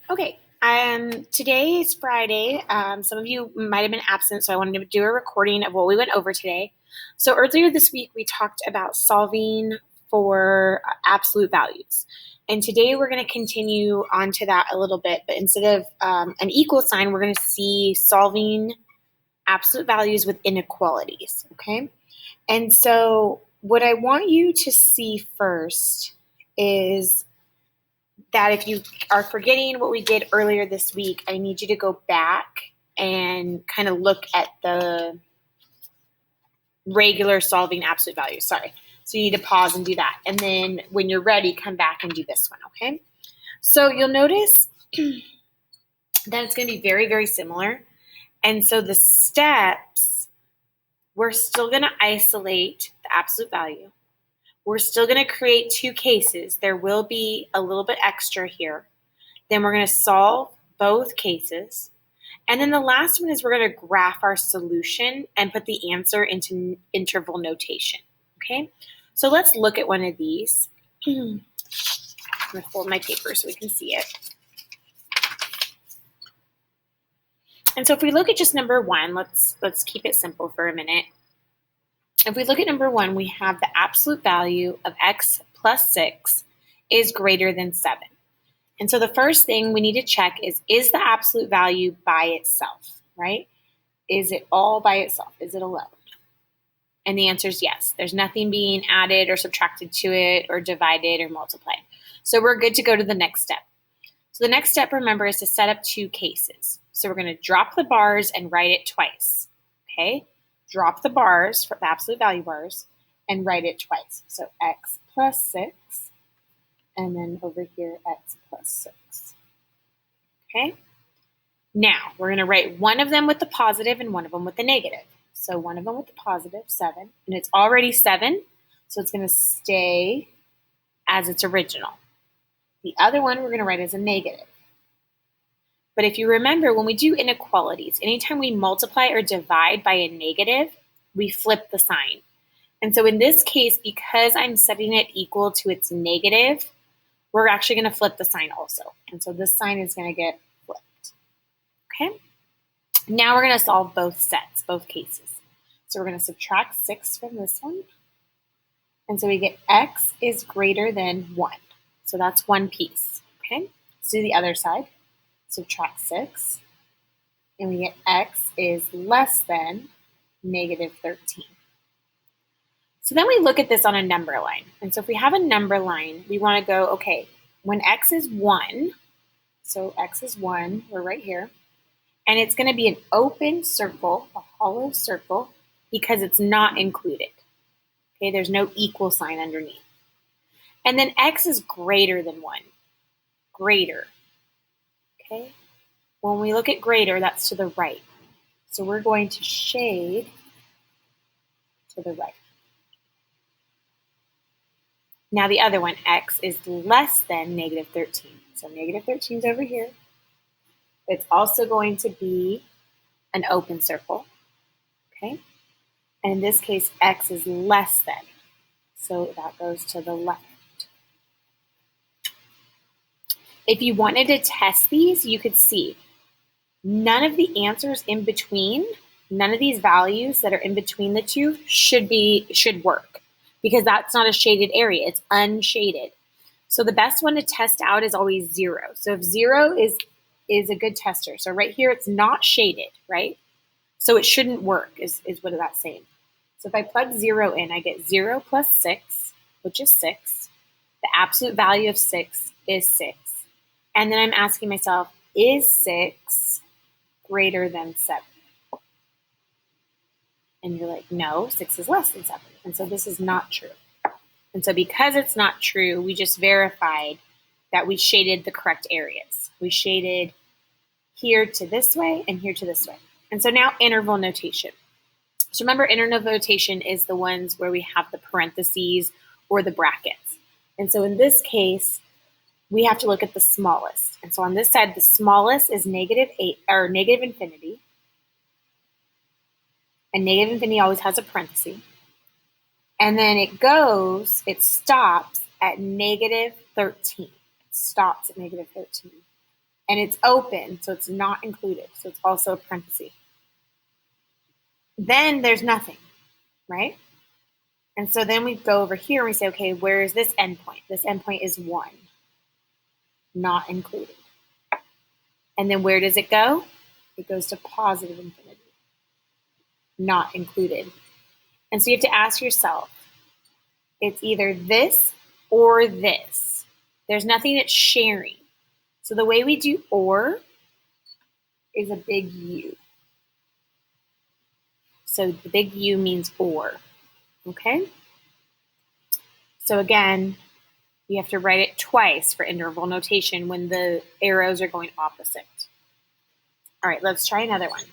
Okay, today is Friday. Some of you might have been absent, so I wanted to do a recording of what we went over today. So earlier this week, we talked about solving for absolute values. And today we're going to continue on to that a little bit, but instead of an equal sign, we're going to see solving absolute values with inequalities, okay? And so what I want you to see first is that if you are forgetting what we did earlier this week, I need you to go back and kind of look at the regular solving absolute values. Sorry. So you need to pause and do that. And then when you're ready, come back and do this one, okay? So you'll notice that it's going to be very, very similar. And so the steps, we're still going to isolate the absolute value. We're still going to create two cases. There will be a little bit extra here. Then we're going to solve both cases. And then the last one is we're going to graph our solution and put the answer into interval notation. Okay? So let's look at one of these. I'm going to fold my paper so we can see it. And so if we look at just number one, let's keep it simple for a minute. If we look at number one, we have the absolute value of x plus 6 is greater than 7. And so the first thing we need to check is the absolute value by itself, right? Is it all by itself? Is it alone? And the answer is yes. There's nothing being added or subtracted to it or divided or multiplied. So we're good to go to the next step. So the next step, remember, is to set up two cases. So we're going to drop the bars and write it twice, okay? Drop the bars, for the absolute value bars, and write it twice. So x plus 6, and then over here, x plus 6. Okay? Now, we're going to write one of them with the positive and one of them with the negative. So one of them with the positive, 7, and it's already 7, so it's going to stay as its original. The other one we're going to write as a negative. But if you remember, when we do inequalities, anytime we multiply or divide by a negative, we flip the sign. And so in this case, because I'm setting it equal to its negative, we're actually going to flip the sign also. And so this sign is going to get flipped. Okay? Now we're going to solve both sets, both cases. So we're going to subtract 6 from this one. And so we get x is greater than 1. So that's one piece. Okay? Let's do the other side. Subtract 6, and we get x is less than negative 13. So then we look at this on a number line. And so if we have a number line, we want to go, okay, when x is 1, so x is 1, we're right here, and it's going to be an open circle, a hollow circle, because it's not included. Okay, there's no equal sign underneath. And then x is greater than 1, greater. Okay, when we look at greater, that's to the right. So we're going to shade to the right. Now the other one, x is less than negative 13. So negative 13 is over here. It's also going to be an open circle. Okay, and in this case, x is less than. So that goes to the left. If you wanted to test these, you could see none of the answers in between, none of these values that are in between the two should work because that's not a shaded area, it's unshaded. So the best one to test out is always 0. So if 0 is a good tester. So right here, it's not shaded, right? So it shouldn't work is what that's saying. So if I plug 0 in, I get 0 plus 6, which is 6. The absolute value of 6 is 6. And then I'm asking myself, is 6 greater than 7? And you're like, no, 6 is less than 7. And so this is not true. And so because it's not true, we just verified that we shaded the correct areas. We shaded here to this way and here to this way. And so now interval notation. So remember, interval notation is the ones where we have the parentheses or the brackets. And so in this case, we have to look at the smallest. And so on this side, the smallest is negative infinity. And negative infinity always has a parenthesis. And then it stops at negative 13. It stops at negative 13. and it's open, so it's not included. So it's also a parenthesis. Then there's nothing, right? And so then we go over here and we say, okay, where is this endpoint? This endpoint is 1, not included. And then where does it go? It goes to positive infinity, not included. And so you have to ask yourself, it's either this or this. There's nothing that's sharing. So the way we do or is a big U. So the big U means or, okay? So again, you have to write it twice for interval notation when the arrows are going opposite. All right, let's try another one.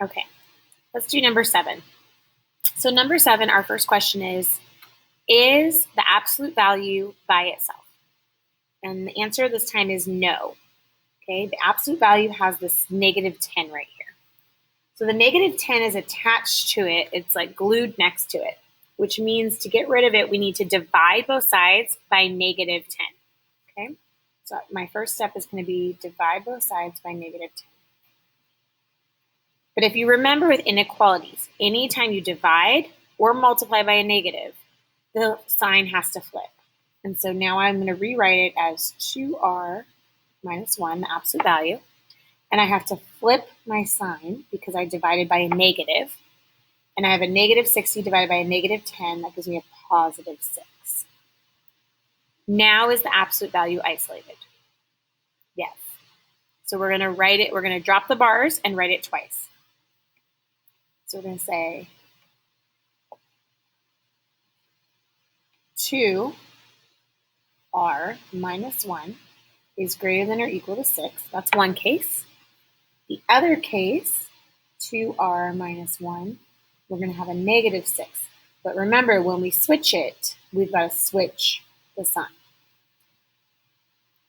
Okay, let's do number 7. So number 7, our first question is the absolute value by itself? And the answer this time is no. Okay, the absolute value has this -10 right here. So the -10 is attached to it. It's like glued next to it, which means to get rid of it, we need to divide both sides by -10. Okay, so my first step is going to be divide both sides by -10. But if you remember with inequalities, anytime you divide or multiply by a negative, the sign has to flip. And so now I'm going to rewrite it as 2r minus 1, the absolute value. And I have to flip my sign because I divided by a negative. And I have a -60 divided by a -10. That gives me a +6. Now is the absolute value isolated? Yes. So we're going to write it, we're going to drop the bars and write it twice. So we're going to say 2r minus 1 is greater than or equal to 6. That's one case. The other case, 2r minus 1, we're going to have a -6. But remember, when we switch it, we've got to switch the sign.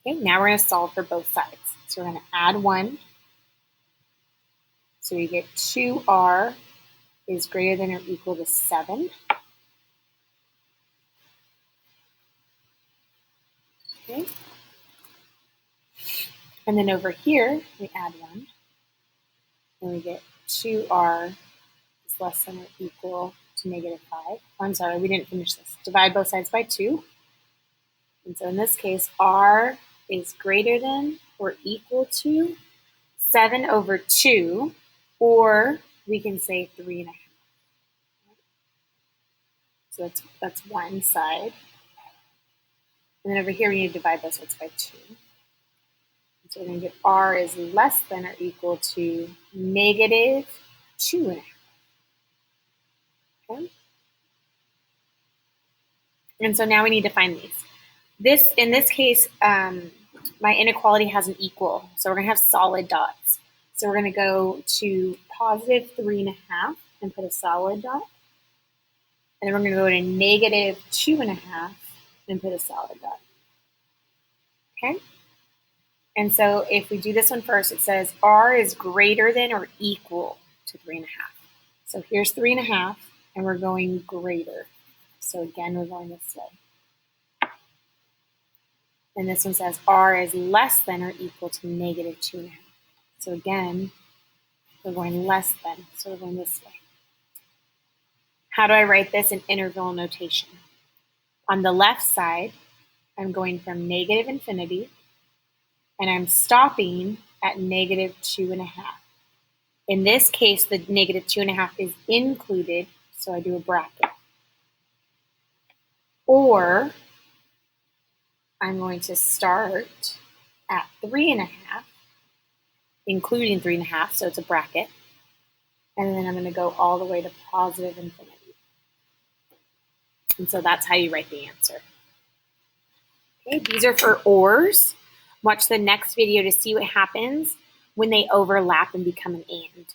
Okay, now we're going to solve for both sides. So we're going to add 1. So we get 2r is greater than or equal to 7. Okay. And then over here, we add 1. And we get 2r is less than or equal to -5. I'm sorry, we didn't finish this. Divide both sides by 2. And so in this case, r is greater than or equal to 7 over 2, or we can say 3.5. So that's one side. And then over here, we need to divide both sides by 2. So we're going to get r is less than or equal to -2.5. Okay? And so now we need to find these. In this case, my inequality has an equal, so we're going to have solid dots. So we're going to go to +3.5 and put a solid dot. And then we're going to go to -2.5 and put a solid dot. Okay? And so if we do this one first, it says r is greater than or equal to 3.5. So here's 3.5, and we're going greater. So again, we're going this way. And this one says r is less than or equal to -2.5. So again, we're going less than, so we're going this way. How do I write this in interval notation? On the left side, I'm going from -infinity, and I'm stopping at -2.5. In this case, the -2.5 is included, so I do a bracket. Or I'm going to start at 3.5, including 3.5, so it's a bracket. And then I'm going to go all the way to positive infinity. And so that's how you write the answer. Okay, these are for ors. Watch the next video to see what happens when they overlap and become an and.